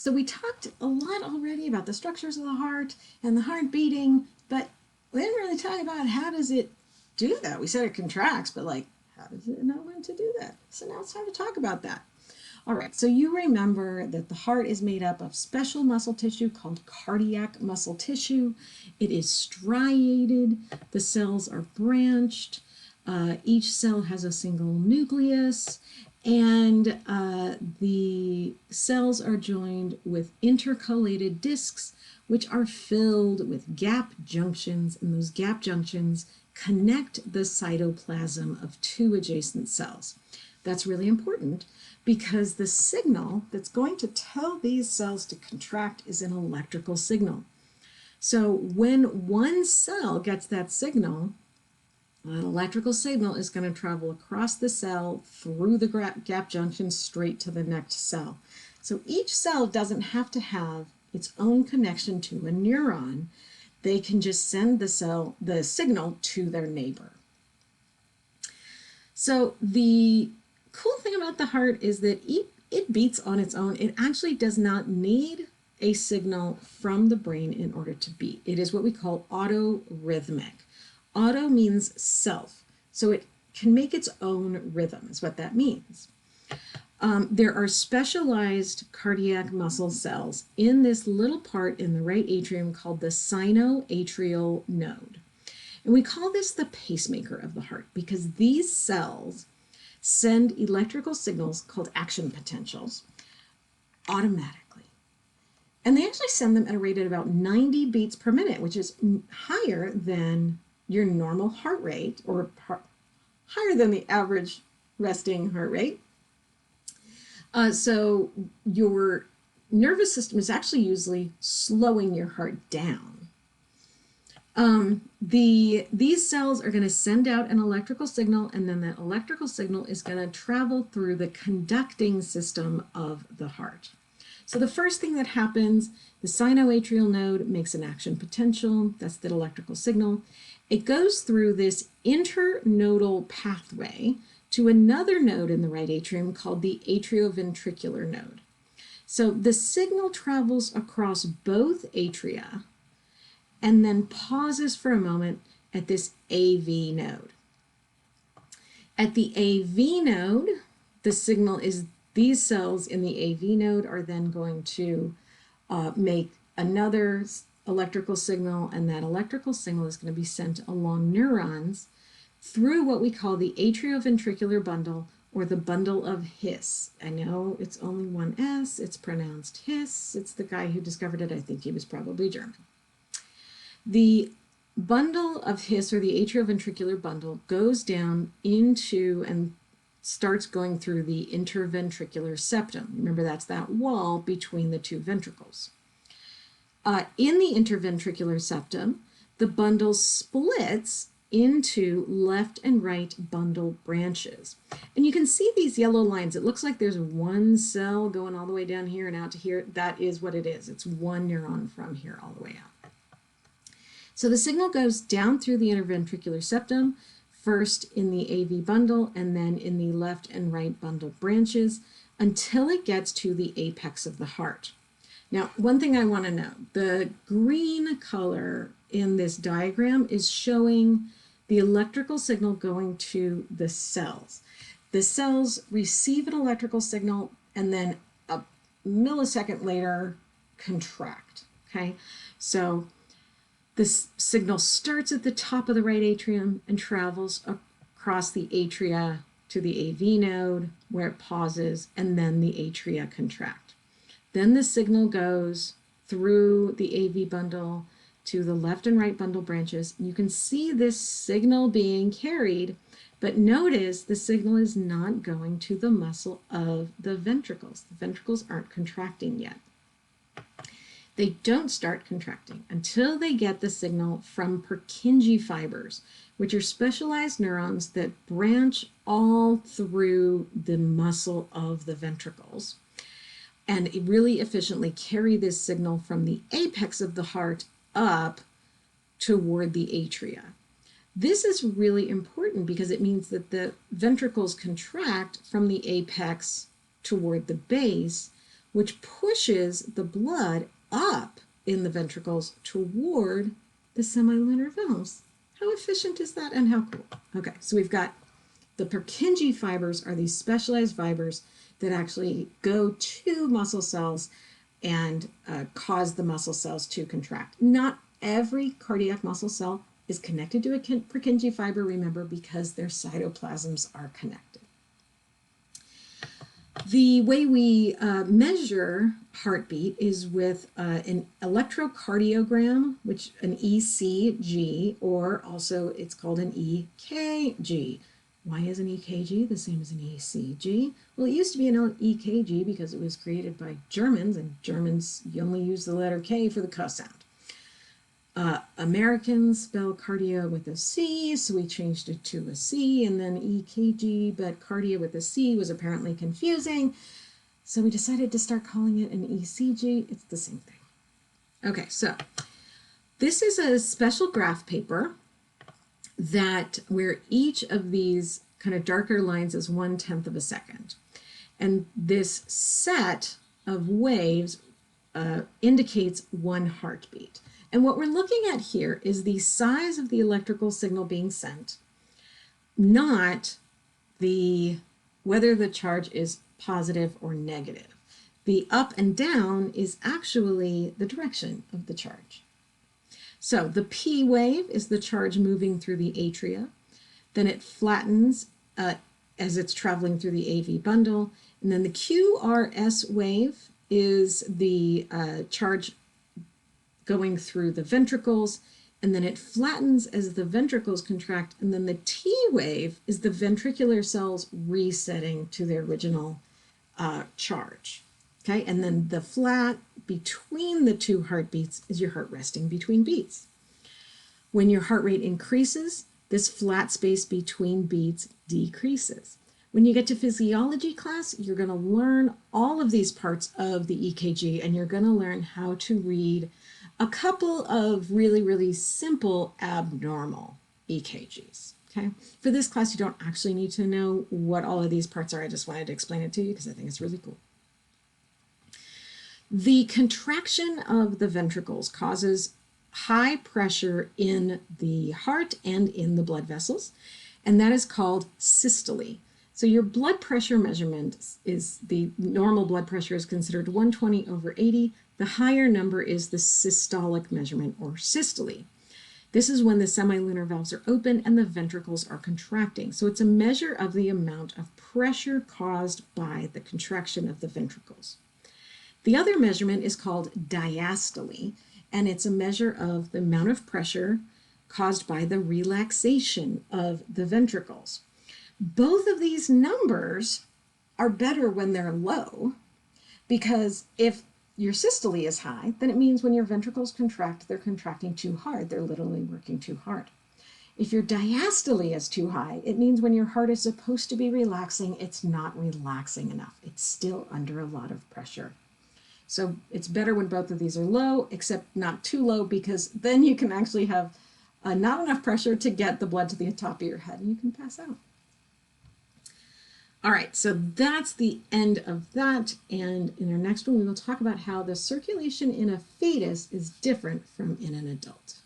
So we talked a lot already about the structures of the heart and the heart beating, but we didn't really talk about how does it do that. We said it contracts, but like, how does it know when to do that? So now it's time to talk about that. All right, so you remember that the heart is made up of special muscle tissue called cardiac muscle tissue. It is striated, the cells are branched, each cell has a single nucleus, and the cells are joined with intercalated discs, which are filled with gap junctions, and those gap junctions connect the cytoplasm of two adjacent cells. That's really important because the signal that's going to tell these cells to contract is an electrical signal. So when one cell gets that signal, an electrical signal is going to travel across the cell through the gap junction straight to the next cell. So each cell doesn't have to have its own connection to a neuron. They can just send the signal to their neighbor. So the cool thing about the heart is that it beats on its own. It actually does not need a signal from the brain in order to beat. It is what we call autorhythmic. Auto means self, so it can make its own rhythm is what that means. There are specialized cardiac muscle cells in this little part in the right atrium called the sinoatrial node. And we call this the pacemaker of the heart because these cells send electrical signals called action potentials automatically. And they actually send them at a rate at about 90 beats per minute, which is higher than your normal heart rate, or higher than the average resting heart rate. So your nervous system is actually usually slowing your heart down. These cells are going to send out an electrical signal, and then that electrical signal is going to travel through the conducting system of the heart. So the first thing that happens, the sinoatrial node makes an action potential. That's the electrical signal. It goes through this internodal pathway to another node in the right atrium called the atrioventricular node. So the signal travels across both atria and then pauses for a moment at this AV node. At the AV node, the signal is these cells in the AV node are then going to make another electrical signal, and that electrical signal is going to be sent along neurons through what we call the atrioventricular bundle, or the bundle of His. I know it's only one S, it's pronounced His. It's the guy who discovered it. I think he was probably German. The bundle of His, or the atrioventricular bundle, goes down into and starts going through the interventricular septum. Remember, that's that wall between the two ventricles. In the interventricular septum, the bundle splits into left and right bundle branches. And you can see these yellow lines. It looks like there's one cell going all the way down here and out to here. That is what it is. It's one neuron from here all the way out. So the signal goes down through the interventricular septum, first in the AV bundle and then in the left and right bundle branches until it gets to the apex of the heart. Now, one thing I want to know, the green color in this diagram is showing the electrical signal going to the cells. The cells receive an electrical signal and then a millisecond later contract, okay? So this signal starts at the top of the right atrium and travels across the atria to the AV node where it pauses, and then the atria contract. Then the signal goes through the AV bundle to the left and right bundle branches. You can see this signal being carried, but notice the signal is not going to the muscle of the ventricles. The ventricles aren't contracting yet. They don't start contracting until they get the signal from Purkinje fibers, which are specialized neurons that branch all through the muscle of the ventricles and really efficiently carry this signal from the apex of the heart up toward the atria. This is really important because it means that the ventricles contract from the apex toward the base, which pushes the blood up in the ventricles toward the semilunar valves. How efficient is that and how cool? Okay, so we've got the Purkinje fibers are these specialized fibers that actually go to muscle cells and cause the muscle cells to contract. Not every cardiac muscle cell is connected to a Purkinje fiber, remember, because their cytoplasms are connected. The way we measure heartbeat is with an electrocardiogram, which an ECG, or also it's called an EKG. Why is an EKG the same as an ECG? Well, it used to be an EKG because it was created by Germans, and Germans only use the letter K for the K sound. Americans spell cardio with a C, so we changed it to a C, and then EKG, but cardio with a C was apparently confusing, so we decided to start calling it an ECG. It's the same thing. Okay, so this is a special graph paper that where each of these kind of darker lines is 1/10 of a second. And this set of waves indicates one heartbeat. And what we're looking at here is the size of the electrical signal being sent, not whether the charge is positive or negative. The up and down is actually the direction of the charge. So the P wave is the charge moving through the atria. Then it flattens as it's traveling through the AV bundle. And then the QRS wave is the charge going through the ventricles, and then it flattens as the ventricles contract, and then the T wave is the ventricular cells resetting to their original charge. Okay, and then the flat between the two heartbeats is your heart resting between beats. When your heart rate increases, this flat space between beats decreases. When you get to physiology class, you're going to learn all of these parts of the EKG, and you're going to learn how to read a couple of really, really simple abnormal EKGs. Okay. For this class, you don't actually need to know what all of these parts are. I just wanted to explain it to you because I think it's really cool. The contraction of the ventricles causes high pressure in the heart and in the blood vessels, and that is called systole. So your blood pressure measurement is the normal blood pressure is considered 120/80. The higher number is the systolic measurement, or systole. This is when the semilunar valves are open and the ventricles are contracting. So it's a measure of the amount of pressure caused by the contraction of the ventricles. The other measurement is called diastole, and it's a measure of the amount of pressure caused by the relaxation of the ventricles. Both of these numbers are better when they're low, because if your systole is high, then it means when your ventricles contract, they're contracting too hard. They're literally working too hard. If your diastole is too high, it means when your heart is supposed to be relaxing, it's not relaxing enough. It's still under a lot of pressure. So it's better when both of these are low, except not too low, because then you can actually have not enough pressure to get the blood to the top of your head and you can pass out. All right, so that's the end of that. And in our next one, we will talk about how the circulation in a fetus is different from in an adult.